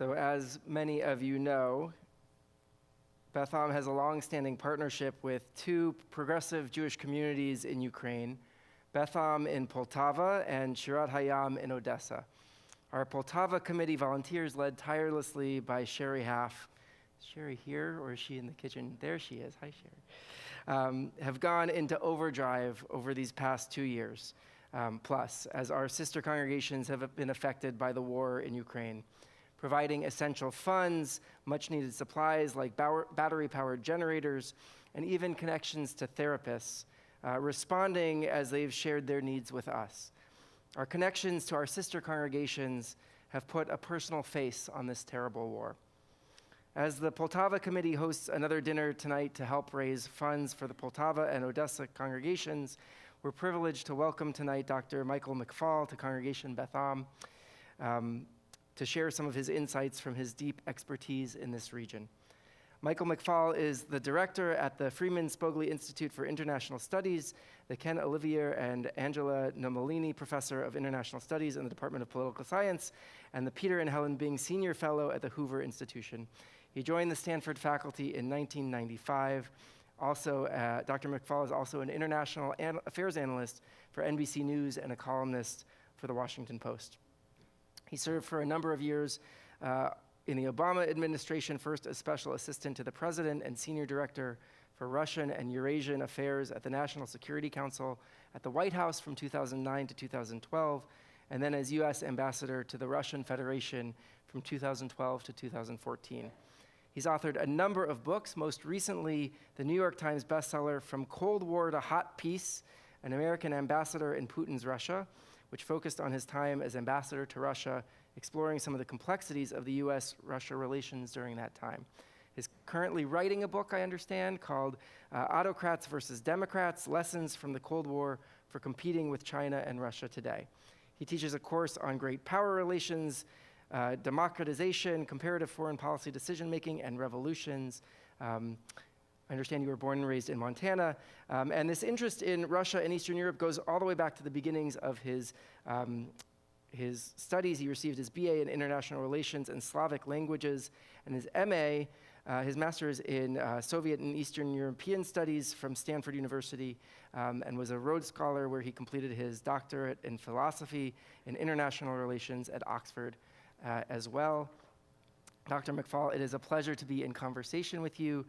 So as many of you know, Beth Am has a long-standing partnership with two progressive Jewish communities in Ukraine, Beth Am in Poltava and Shirat Hayam in Odessa. Our Poltava committee volunteers, led tirelessly by Sherry Half. Is Sherry here, or is she in the kitchen? There she is. Hi, Sherry. Have gone into overdrive over these past 2 years, plus, as our sister congregations have been affected by the war in Ukraine, providing essential funds, much-needed supplies like battery-powered generators, and even connections to therapists, responding as they've shared their needs with us. Our connections to our sister congregations have put a personal face on this terrible war. As the Poltava Committee hosts another dinner tonight to help raise funds for the Poltava and Odessa congregations, we're privileged to welcome tonight Dr. Michael McFaul to Congregation Beth Am to share some of his insights from his deep expertise in this region. Michael McFaul is the director at the Freeman Spogli Institute for International Studies, the Ken Olivier and Angela Nomolini Professor of International Studies in the Department of Political Science, and the Peter and Helen Bing Senior Fellow at the Hoover Institution. He joined the Stanford faculty in 1995. Also, Dr. McFaul is also an international affairs analyst for NBC News and a columnist for the Washington Post. He served for a number of years in the Obama administration, first as special assistant to the president and senior director for Russian and Eurasian affairs at the National Security Council at the White House from 2009 to 2012, and then as U.S. ambassador to the Russian Federation from 2012 to 2014. He's authored a number of books, most recently the New York Times bestseller From Cold War to Hot Peace, An American Ambassador in Putin's Russia, which focused on his time as ambassador to Russia, exploring some of the complexities of the U.S.-Russia relations during that time. He's currently writing a book, I understand, called Autocrats versus Democrats, Lessons from the Cold War for Competing with China and Russia Today. He teaches a course on great power relations, democratization, comparative foreign policy decision-making, and revolutions. I understand you were born and raised in Montana, and this interest in Russia and Eastern Europe goes all the way back to the beginnings of his studies. He received his BA in International Relations and Slavic Languages, and his MA, his master's in Soviet and Eastern European Studies from Stanford University, and was a Rhodes Scholar where he completed his doctorate in philosophy and international relations at Oxford as well. Dr. McFaul, it is a pleasure to be in conversation with you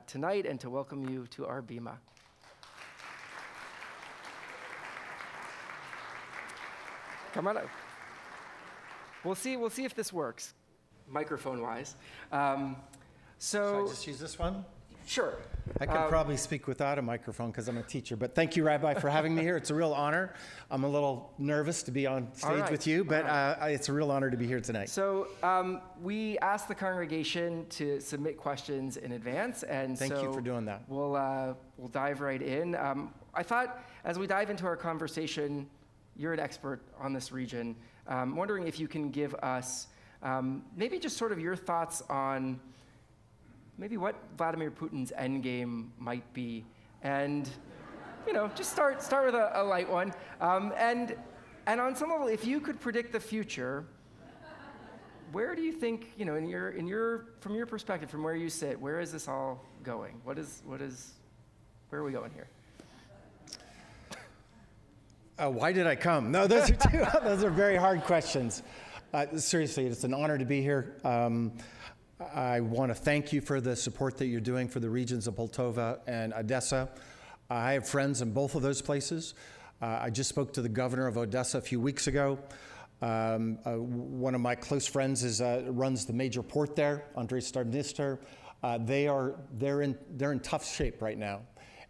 tonight and to welcome you to our Bima. Come on up. We'll see if this works, microphone-wise. Should I just use this one? Sure. I could probably speak without a microphone because I'm a teacher, but thank you, Rabbi, for having me here. It's a real honor. I'm a little nervous to be on stage with you, but it's a real honor to be here tonight. So we asked the congregation to submit questions in advance, and thank you for doing that. We'll dive right in. I thought as we dive into our conversation, you're an expert on this region. I'm wondering if you can give us maybe just sort of your thoughts on maybe what Vladimir Putin's endgame might be, and just start with a light one. And on some level, if you could predict the future, where do you think, from your perspective, from where you sit, where is this all going? Where are we going here? Why did I come? No, those are very hard questions. Seriously, it's an honor to be here. I want to thank you for the support that you're doing for the regions of Poltava and Odessa. I have friends in both of those places. I just spoke to the governor of Odessa a few weeks ago. One of my close friends runs the major port there, Andrei Starnister. They're in tough shape right now,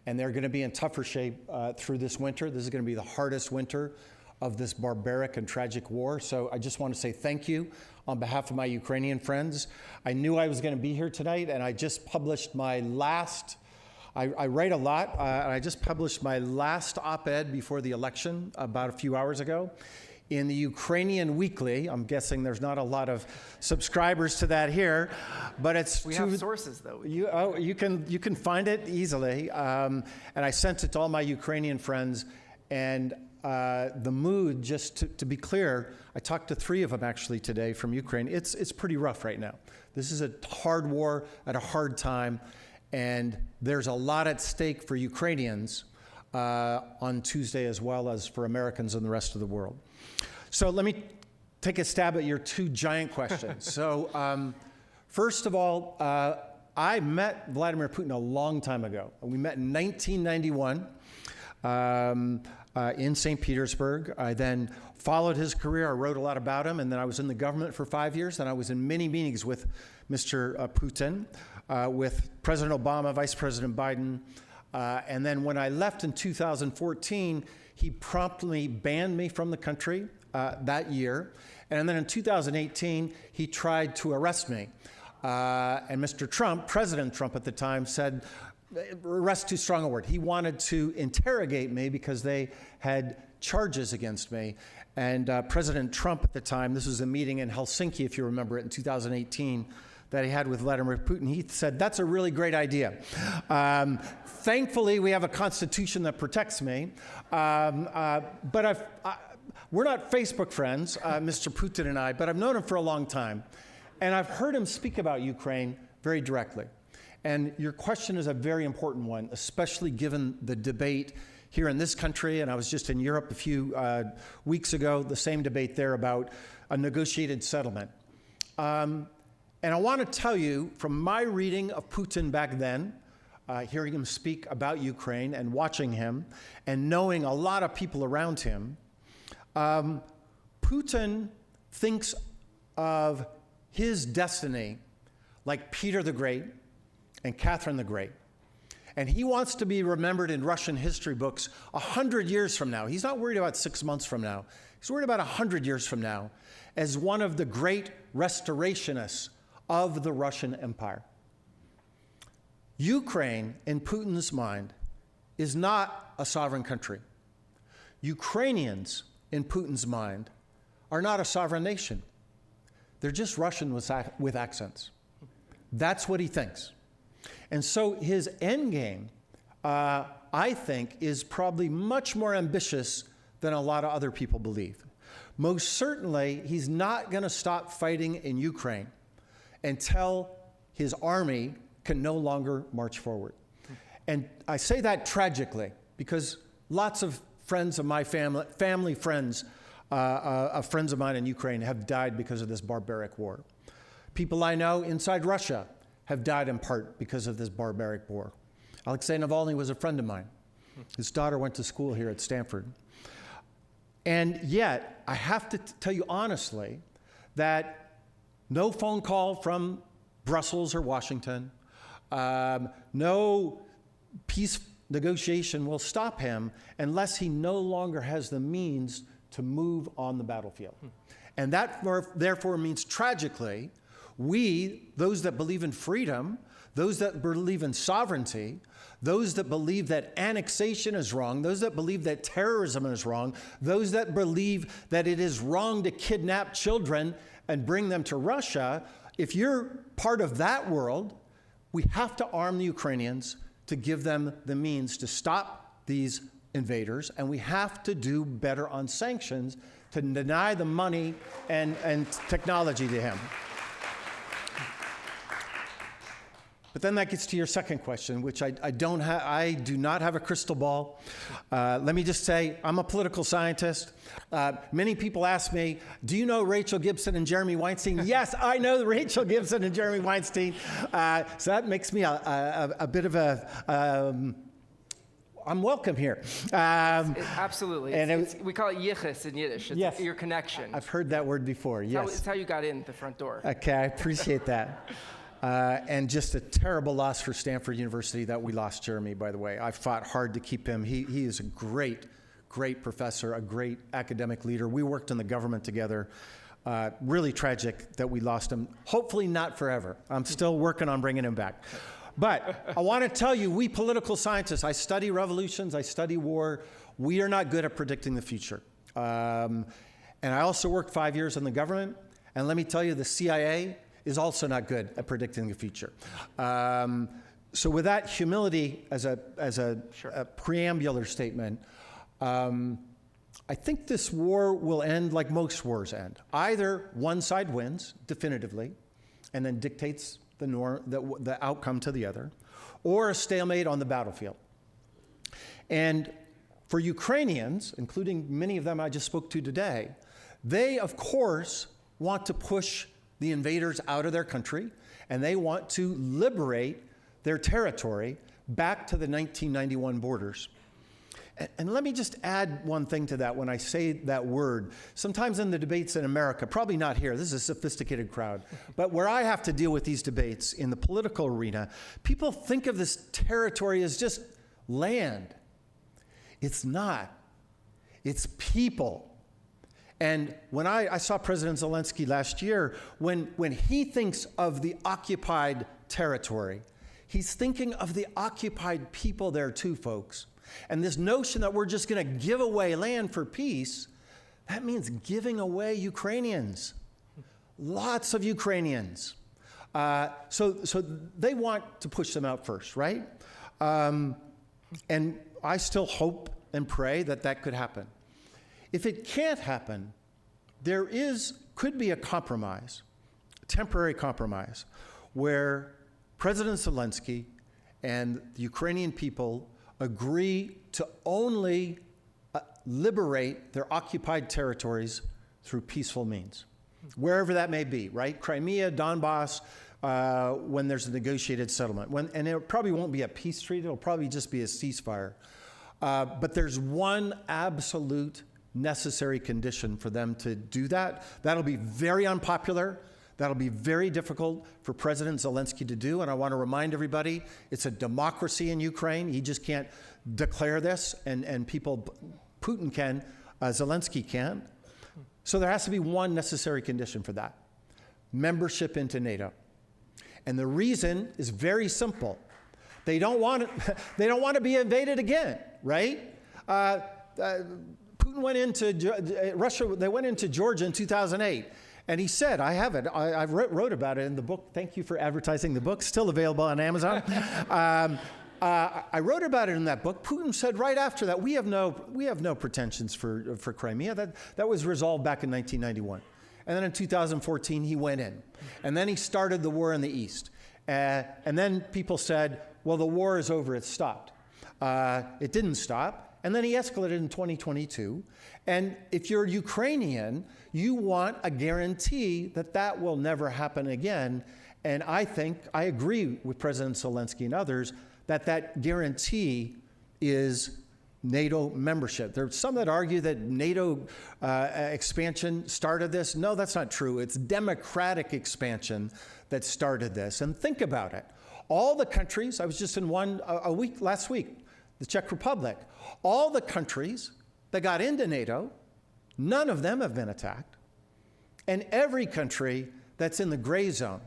and they're going to be in tougher shape through this winter. This is going to be the hardest winter of this barbaric and tragic war. So I just want to say thank you on behalf of my Ukrainian friends. I knew I was going to be here tonight, and I just published my last, I write a lot, and I just published my last op-ed before the election about a few hours ago in the Ukrainian Weekly. I'm guessing there's not a lot of subscribers to that here, but it's we have sources though. You can find it easily, and I sent it to all my Ukrainian friends, and the mood, just to be clear, I talked to 3 of them actually today from Ukraine. It's pretty rough right now. This is a hard war at a hard time, and there's a lot at stake for Ukrainians on Tuesday as well as for Americans and the rest of the world. So let me take a stab at your 2 giant questions. So first of all, I met Vladimir Putin a long time ago. We met in 1991 in St. Petersburg. I then followed his career. I wrote a lot about him, and then I was in the government for 5 years, and I was in many meetings with Mr. Putin, with President Obama, Vice President Biden, and then when I left in 2014, he promptly banned me from the country that year, and then in 2018, he tried to arrest me. And Mr. Trump, President Trump at the time, said, arrest too strong a word. He wanted to interrogate me because they had charges against me. And President Trump at the time, this was a meeting in Helsinki, if you remember it, in 2018, that he had with Vladimir Putin, he said, that's a really great idea. Thankfully, we have a constitution that protects me. But we're not Facebook friends, Mr. Putin and I, but I've known him for a long time. And I've heard him speak about Ukraine very directly. And your question is a very important one, especially given the debate here in this country. And I was just in Europe a few weeks ago, the same debate there about a negotiated settlement. And I want to tell you, from my reading of Putin back then, hearing him speak about Ukraine and watching him and knowing a lot of people around him, Putin thinks of his destiny like Peter the Great and Catherine the Great. And he wants to be remembered in Russian history books 100 years from now. He's not worried about 6 months from now. He's worried about 100 years from now as one of the great restorationists of the Russian Empire. Ukraine, in Putin's mind, is not a sovereign country. Ukrainians, in Putin's mind, are not a sovereign nation. They're just Russian with accents. That's what he thinks. And so his end game, I think, is probably much more ambitious than a lot of other people believe. Most certainly, he's not going to stop fighting in Ukraine until his army can no longer march forward. And I say that tragically because lots of friends of my family friends, of friends of mine in Ukraine have died because of this barbaric war. People I know inside Russia have died in part because of this barbaric war. Alexei Navalny was a friend of mine. His daughter went to school here at Stanford. And yet, I have to tell you honestly that no phone call from Brussels or Washington, no peace negotiation will stop him unless he no longer has the means to move on the battlefield. And that therefore means tragically, we, those that believe in freedom, those that believe in sovereignty, those that believe that annexation is wrong, those that believe that terrorism is wrong, those that believe that it is wrong to kidnap children and bring them to Russia, if you're part of that world, we have to arm the Ukrainians to give them the means to stop these invaders, and we have to do better on sanctions to deny the money and technology to him. But then that gets to your second question, which I do not have a crystal ball. Let me just say, I'm a political scientist. Many people ask me, do you know Rachel Gibson and Jeremy Weinstein? Yes, I know Rachel Gibson and Jeremy Weinstein. So that makes me a bit of a, I'm welcome here. Absolutely. And we call it yichus in Yiddish. It's yes, your connection. I've heard that word before, yes. It's how you got in the front door. Okay, I appreciate that. And just a terrible loss for Stanford University that we lost Jeremy, by the way. I fought hard to keep him. He is a great, great professor, a great academic leader. We worked in the government together. Really tragic that we lost him. Hopefully not forever. I'm still working on bringing him back. But I want to tell you, we political scientists, I study revolutions, I study war. We are not good at predicting the future. And I also worked 5 years in the government. And let me tell you, the CIA is also not good at predicting the future. So with that humility as a Sure. a preambular statement, I think this war will end like most wars end. Either one side wins definitively and then dictates the outcome to the other, or a stalemate on the battlefield. And for Ukrainians, including many of them I just spoke to today, they, of course, want to push the invaders out of their country, and they want to liberate their territory back to the 1991 borders. And let me just add one thing to that when I say that word. Sometimes in the debates in America, probably not here, this is a sophisticated crowd, but where I have to deal with these debates in the political arena, people think of this territory as just land. It's not. It's people. And when I saw President Zelensky last year, when he thinks of the occupied territory, he's thinking of the occupied people there too, folks. And this notion that we're just going to give away land for peace, that means giving away Ukrainians. Lots of Ukrainians. So they want to push them out first, right? And I still hope and pray that that could happen. If it can't happen, there could be a compromise, a temporary compromise, where President Zelensky and the Ukrainian people agree to only liberate their occupied territories through peaceful means, wherever that may be, right? Crimea, Donbass, when there's a negotiated settlement. And it probably won't be a peace treaty, it'll probably just be a ceasefire. But there's one absolute necessary condition for them to do that. That'll be very unpopular. That'll be very difficult for President Zelensky to do. And I want to remind everybody, it's a democracy in Ukraine. He just can't declare this, and people, Putin can, Zelensky can't. So there has to be one necessary condition for that: membership into NATO. And the reason is very simple. They don't want to be invaded again, right? Putin went into Russia. They went into Georgia in 2008, and he said, "I have it. I wrote about it in the book. Thank you for advertising the book. Still available on Amazon." I wrote about it in that book. Putin said right after that, "We have no pretensions for Crimea. That was resolved back in 1991." And then in 2014, he went in, and then he started the war in the east. And then people said, "Well, the war is over. It's stopped." It didn't stop. And then he escalated in 2022. And if you're Ukrainian, you want a guarantee that that will never happen again. And I agree with President Zelensky and others that that guarantee is NATO membership. There are some that argue that NATO expansion started this. No, that's not true. It's democratic expansion that started this. And think about it. All the countries, I was just in one last week, the Czech Republic, all the countries that got into NATO, none of them have been attacked. And every country that's in the gray zone,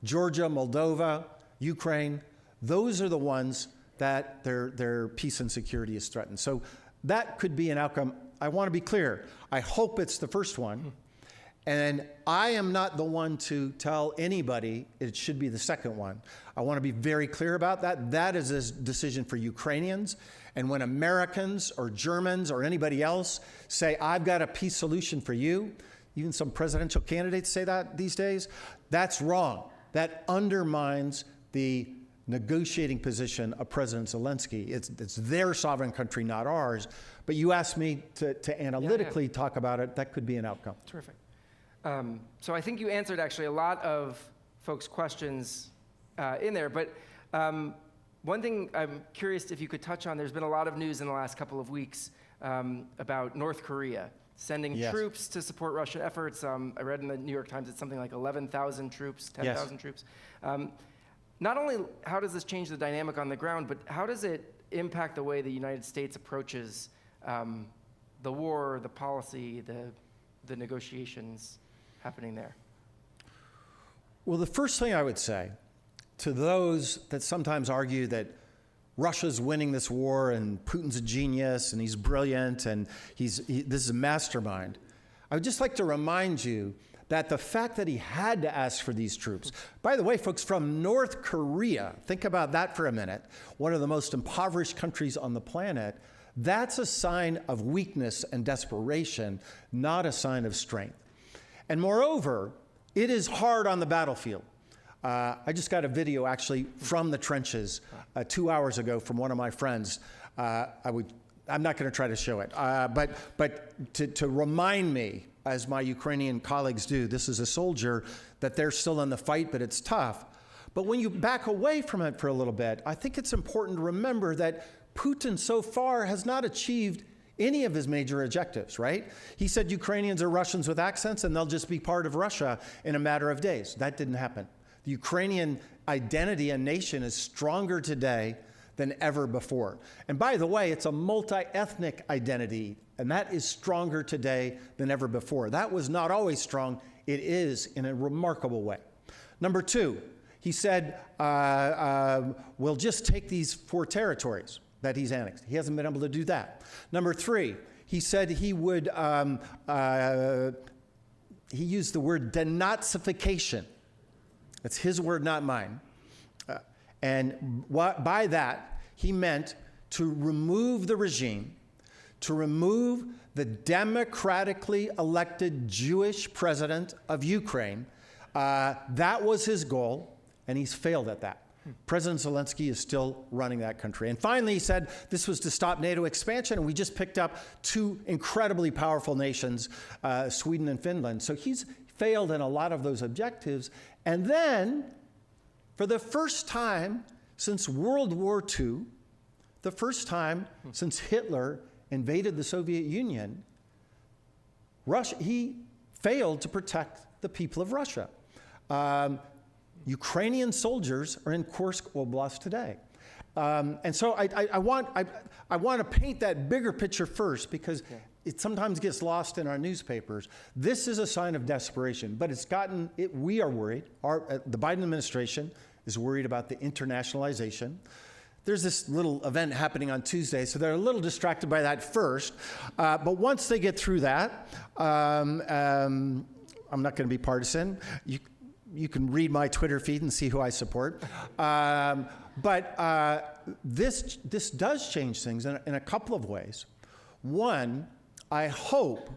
Georgia, Moldova, Ukraine, those are the ones that their peace and security is threatened. So that could be an outcome. I want to be clear. I hope it's the first one. And I am not the one to tell anybody it should be the second one. I want to be very clear about that. That is a decision for Ukrainians. And when Americans or Germans or anybody else say, "I've got a peace solution for you," even some presidential candidates say that these days, that's wrong. That undermines the negotiating position of President Zelensky. It's their sovereign country, not ours. But you asked me to analytically talk about it. That could be an outcome. Terrific. So I think you answered actually a lot of folks' questions in there. But one thing I'm curious if you could touch on, there's been a lot of news in the last couple of weeks about North Korea sending troops to support Russian efforts. I read in the New York Times it's something like 11,000 troops, 10,000 troops. Not only how does this change the dynamic on the ground, but how does it impact the way the United States approaches the war, the policy, the negotiations happening there? Well, the first thing I would say to those that sometimes argue that Russia's winning this war and Putin's a genius and he's brilliant and this is a mastermind, I would just like to remind you that the fact that he had to ask for these troops, by the way, folks, from North Korea, think about that for a minute, one of the most impoverished countries on the planet, That's a sign of weakness and desperation, not a sign of strength. And moreover, it is hard on the battlefield. I just got a video actually from the trenches 2 hours ago from one of my friends. I'm not going to try to show it, but to remind me, as my Ukrainian colleagues do, this is a soldier, that they're still in the fight, but it's tough. But when you back away from it for a little bit, I think it's important to remember that Putin so far has not achieved any of his major objectives, right? He said Ukrainians are Russians with accents and they'll just be part of Russia in a matter of days. That didn't happen. The Ukrainian identity and nation is stronger today than ever before. And by the way, it's a multi-ethnic identity, and that is stronger today than ever before. That was not always strong. It is in a remarkable way. Number two, he said, we'll just take these 4 territories that he's annexed. He hasn't been able to do that. Number three, he said he would, he used the word denazification. That's his word, not mine. And by that, he meant to remove the regime, to remove the democratically elected Jewish president of Ukraine. That was his goal, and he's failed at that. President Zelensky is still running that country. And finally, he said this was to stop NATO expansion, and we just picked up 2 incredibly powerful nations, Sweden and Finland. So he's failed in a lot of those objectives. And then, for the first time since World War II, the first time since Hitler invaded the Soviet Union, he failed to protect the people of Russia. Ukrainian soldiers are in Kursk Oblast today. And so I want to paint that bigger picture first, because it sometimes gets lost in our newspapers. This is a sign of desperation, but we are worried. The Biden administration is worried about the internationalization. There's this little event happening on Tuesday, so they're a little distracted by that first. But once they get through that, I'm not going to be partisan. You can read my Twitter feed and see who I support. But this does change things in a couple of ways. One, I hope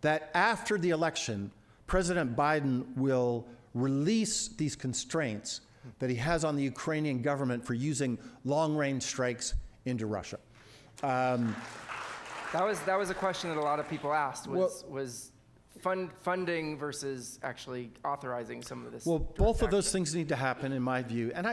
that after the election, President Biden will release these constraints that he has on the Ukrainian government for using long-range strikes into Russia. That was a question that a lot of people asked, was funding versus actually authorizing some of this. Well, both of those things need to happen, in my view. And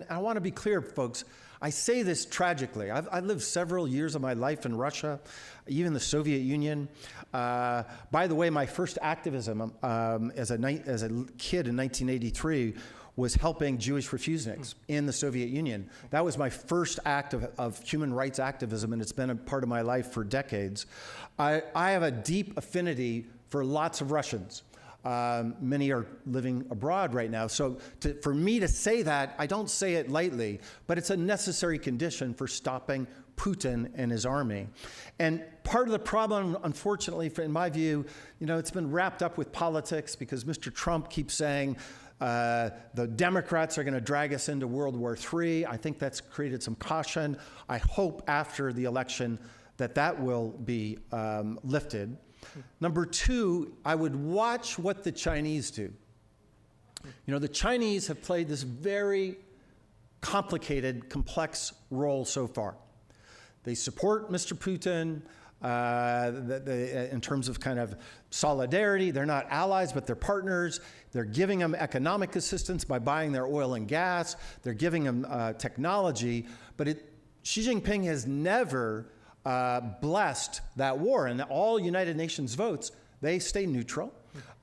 I want to be clear, folks. I say this tragically. I lived several years of my life in Russia, even the Soviet Union. By the way, my first activism as a kid in 1983 was helping Jewish refuseniks in the Soviet Union. That was my first act of human rights activism, and it's been a part of my life for decades. I have a deep affinity for lots of Russians. Many are living abroad right now. So for me to say that, I don't say it lightly, but it's a necessary condition for stopping Putin and his army. And part of the problem, unfortunately, in my view, it's been wrapped up with politics, because Mr. Trump keeps saying the Democrats are going to drag us into World War III. I think that's created some caution. I hope after the election that will be lifted. Number two, I would watch what the Chinese do. The Chinese have played this very complicated, complex role so far. They support Mr. Putin in terms of kind of solidarity. They're not allies, but they're partners. They're giving them economic assistance by buying their oil and gas. They're giving them technology. But Xi Jinping has never blessed that war, and all United Nations votes, they stay neutral.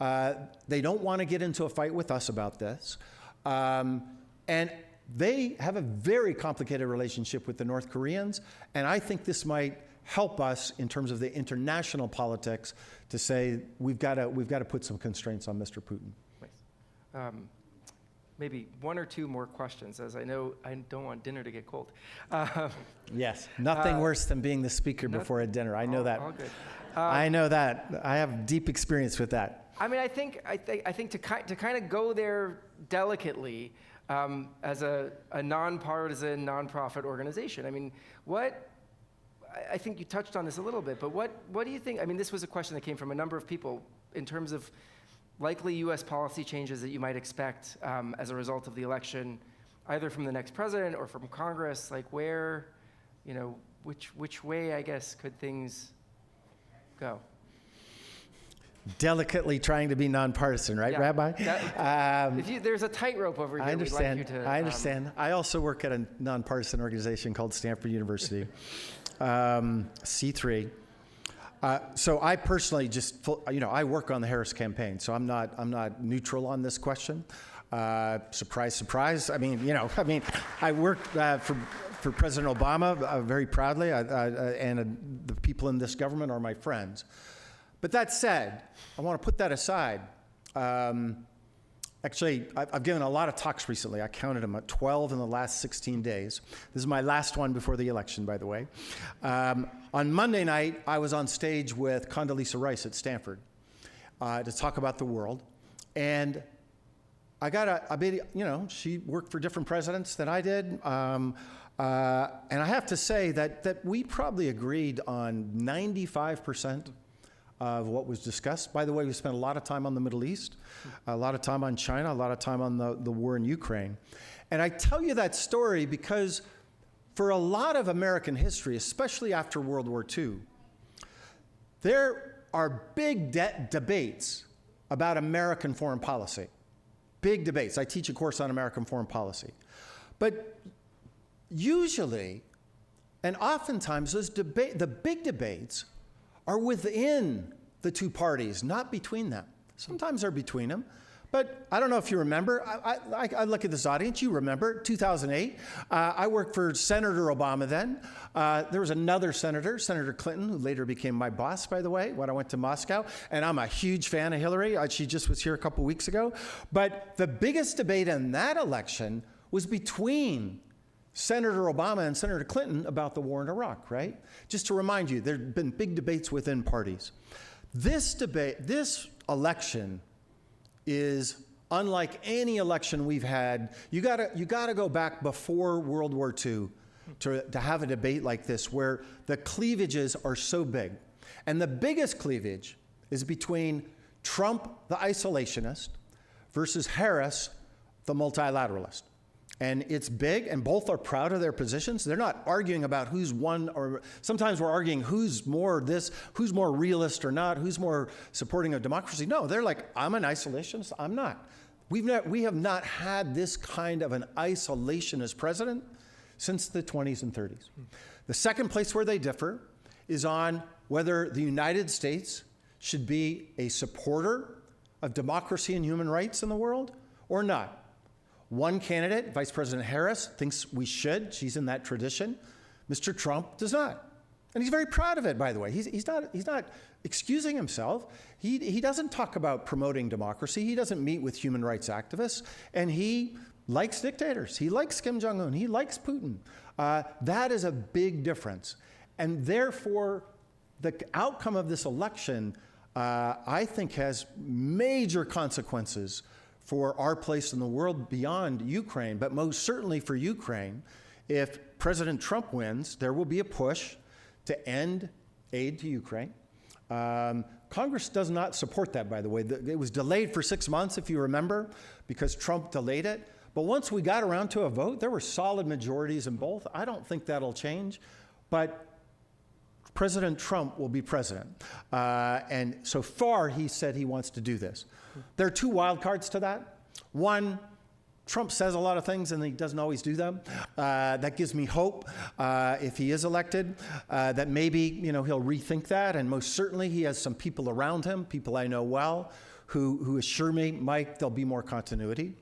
They don't want to get into a fight with us about this. And they have a very complicated relationship with the North Koreans, and I think this might help us in terms of the international politics to say we've got to put some constraints on Mr. Putin. Nice. Maybe one or two more questions, as I know I don't want dinner to get cold. Yes, nothing worse than being the speaker before a dinner. I know that. All good. I know that. I have deep experience with that. I mean, I think to kind of go there delicately, as a nonpartisan, nonprofit organization. I mean, what I think you touched on this a little bit, but what do you think? I mean, this was a question that came from a number of people in terms of likely U.S. policy changes that you might expect as a result of the election, either from the next president or from Congress. Like where, which way, I guess, could things go? Delicately trying to be nonpartisan, right, Yeah. Rabbi? There's a tightrope over here. I understand. We'd like you to, I understand. I also work at a nonpartisan organization called Stanford University, C3. So I personally I work on the Harris campaign, so I'm not neutral on this question. Surprise, surprise. I worked for President Obama very proudly, and the people in this government are my friends. But that said, I want to put that aside. Actually, I've given a lot of talks recently. I counted them at 12 in the last 16 days. This is my last one before the election, by the way. On Monday night, I was on stage with Condoleezza Rice at Stanford to talk about the world. And I got she worked for different presidents than I did. And I have to say that we probably agreed on 95% of what was discussed. By the way, we spent a lot of time on the Middle East, a lot of time on China, a lot of time on the war in Ukraine. And I tell you that story because for a lot of American history, especially after World War II, there are big debates about American foreign policy. Big debates. I teach a course on American foreign policy. But usually, and oftentimes, the big debates are within the two parties, not between them. Sometimes they're between them. But I don't know if you remember. I look at this audience. You remember 2008. I worked for Senator Obama then. There was another senator, Senator Clinton, who later became my boss, by the way, when I went to Moscow. And I'm a huge fan of Hillary. She just was here a couple weeks ago. But the biggest debate in that election was between Senator Obama and Senator Clinton about the war in Iraq, right? Just to remind you, there have been big debates within parties. This election is unlike any election we've had. You gotta go back before World War II to have a debate like this where the cleavages are so big. And the biggest cleavage is between Trump, the isolationist, versus Harris, the multilateralist. And it's big, and both are proud of their positions. They're not arguing about who's won, or sometimes we're arguing who's more realist or not, who's more supporting of democracy. No, they're like, I'm an isolationist, I'm not. We have not had this kind of an isolationist president since the 20s and 30s. The second place where they differ is on whether the United States should be a supporter of democracy and human rights in the world or not. One candidate, Vice President Harris, thinks we should. She's in that tradition. Mr. Trump does not. And he's very proud of it, by the way. He's not excusing himself. He doesn't talk about promoting democracy. He doesn't meet with human rights activists. And he likes dictators. He likes Kim Jong-un. He likes Putin. That is a big difference. And therefore, the outcome of this election, I think, has major consequences for our place in the world beyond Ukraine, but most certainly for Ukraine. If President Trump wins, there will be a push to end aid to Ukraine. Congress does not support that, by the way. It was delayed for 6 months, if you remember, because Trump delayed it. But once we got around to a vote, there were solid majorities in both. I don't think that'll change. But President Trump will be president. And so far, he said he wants to do this. There are two wild cards to that. One, Trump says a lot of things and he doesn't always do them. That gives me hope if he is elected, that maybe he'll rethink that. And most certainly he has some people around him, people I know well, who assure me, Mike, there'll be more continuity.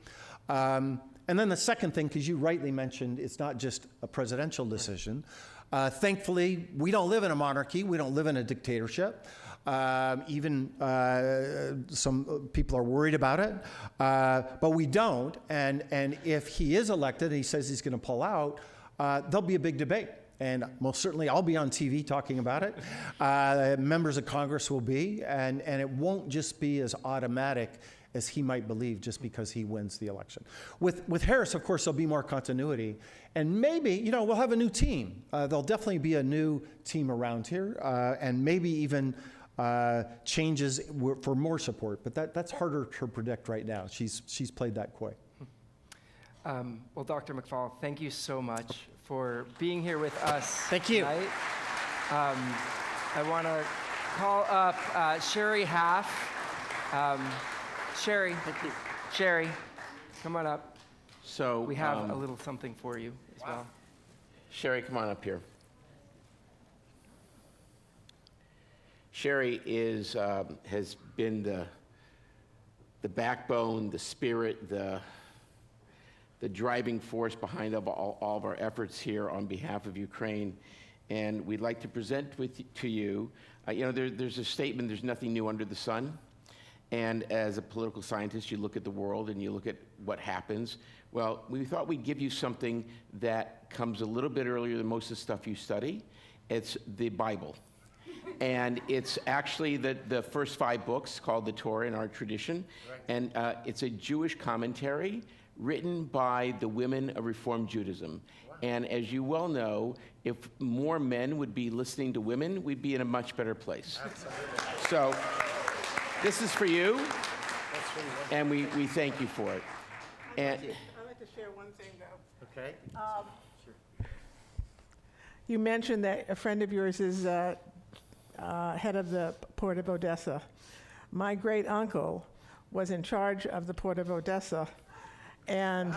And then the second thing, because you rightly mentioned, it's not just a presidential decision. Thankfully, we don't live in a monarchy. We don't live in a dictatorship. Even some people are worried about it, but we don't. And if he is elected and he says he's going to pull out, there'll be a big debate. And most certainly I'll be on TV talking about it. Members of Congress will be, and it won't just be as automatic as he might believe just because he wins the election. With Harris, of course, there'll be more continuity, and maybe, we'll have a new team. There'll definitely be a new team around here, and maybe even changes for more support, but that's harder to predict right now. She's played that coy. Well, Dr. McFaul, thank you so much for being here with us. Thank you. Tonight. I want to call up Sherry Half. Sherry, Sherry, come on up. So We have a little something for you as well. Sherry, come on up here. Sherry has been the backbone, the spirit, the driving force behind all of our efforts here on behalf of Ukraine. And we'd like to present to you, there's a statement, there's nothing new under the sun. And as a political scientist, you look at the world and you look at what happens. Well, we thought we'd give you something that comes a little bit earlier than most of the stuff you study. It's the Bible. And it's actually the first 5 books called the Torah in our tradition. Right. And it's a Jewish commentary written by the women of Reformed Judaism. Wow. And as you well know, if more men would be listening to women, we'd be in a much better place. Absolutely. So this is for you, and we thank you for it. And I'd like to share one thing, though. Okay. You mentioned that a friend of yours is head of the Port of Odessa. My great uncle was in charge of the Port of Odessa, and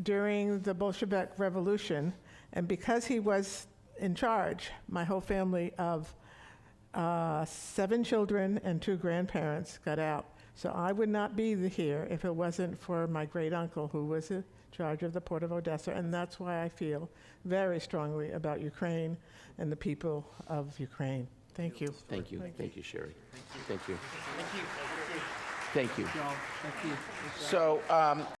during the Bolshevik Revolution, and because he was in charge, my whole family of 7 children and 2 grandparents got out. So I would not be here if it wasn't for my great uncle who was in charge of the Port of Odessa, and that's why I feel very strongly about Ukraine and the people of Ukraine. Thank you. Thank you. Thank you, Sherry. Thank you. Thank you. Thank you. Thank you. So